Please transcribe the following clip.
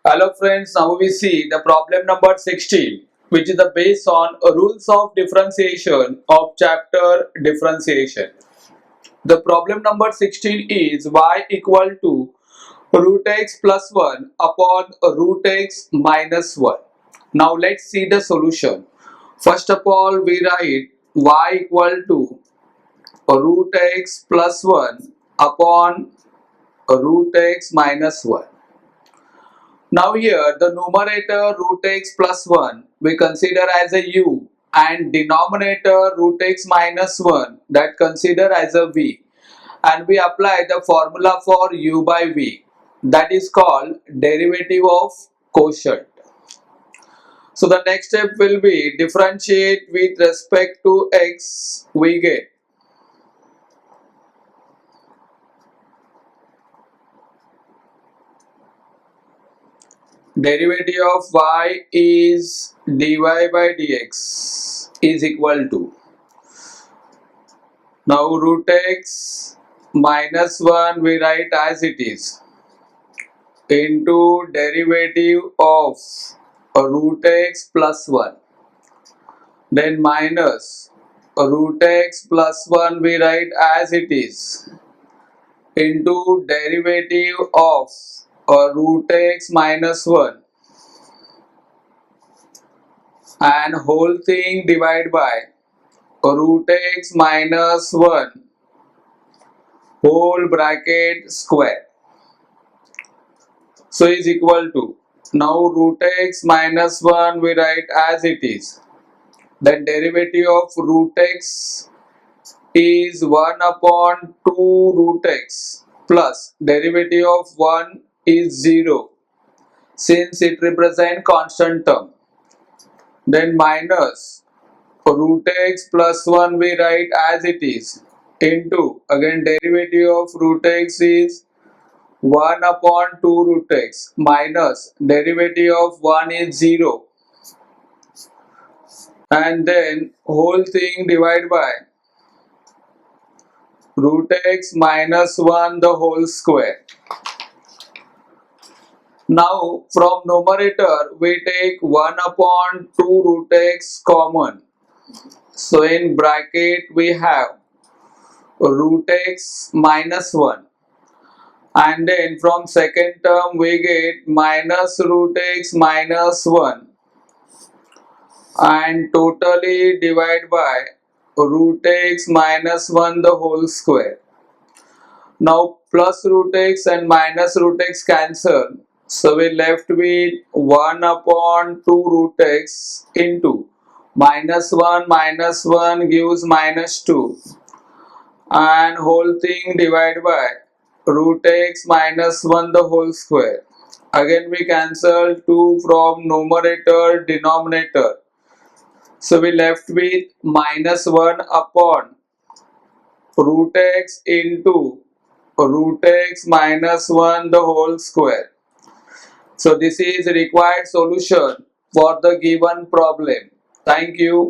Hello friends, now we see the problem number 16, which is the based on rules of differentiation of chapter differentiation. The problem number 16 is y equal to root x plus 1 upon root x minus 1. Now let's see the solution. First of all, we write y equal to root x plus 1 upon root x minus 1. Now here the numerator root x plus 1 we consider as a u and denominator root x minus 1 that consider as a v, and we apply the formula for u by v, that is called derivative of quotient. So the next step will be differentiate with respect to x. We get derivative of y is dy by dx is equal to, now root x minus 1 we write as it is, into derivative of root x plus 1, then minus root x plus 1 we write as it is, into derivative of root x minus 1, and whole thing divided by root x minus 1 whole bracket square. So is equal to, now root x minus 1 we write as it is, then derivative of root x is 1 upon 2 root x plus derivative of 1 is 0 since it represents constant term, then minus root x plus 1 we write as it is, into again derivative of root x is 1 upon 2 root x minus derivative of 1 is 0, and then whole thing divided by root x minus 1 the whole square. Now from numerator we take 1 upon 2 root x common. So in bracket we have root x minus 1, and then from second term we get minus root x minus 1 and totally divide by root x minus 1 the whole square. Now plus root x and minus root x cancel, so we left with 1 upon 2 root x into minus 1 gives minus 2, and whole thing divided by root x minus 1 the whole square. Again we cancel 2 from numerator denominator, so we left with minus 1 upon root x into root x minus 1 the whole square. So this is required solution for the given problem. Thank you.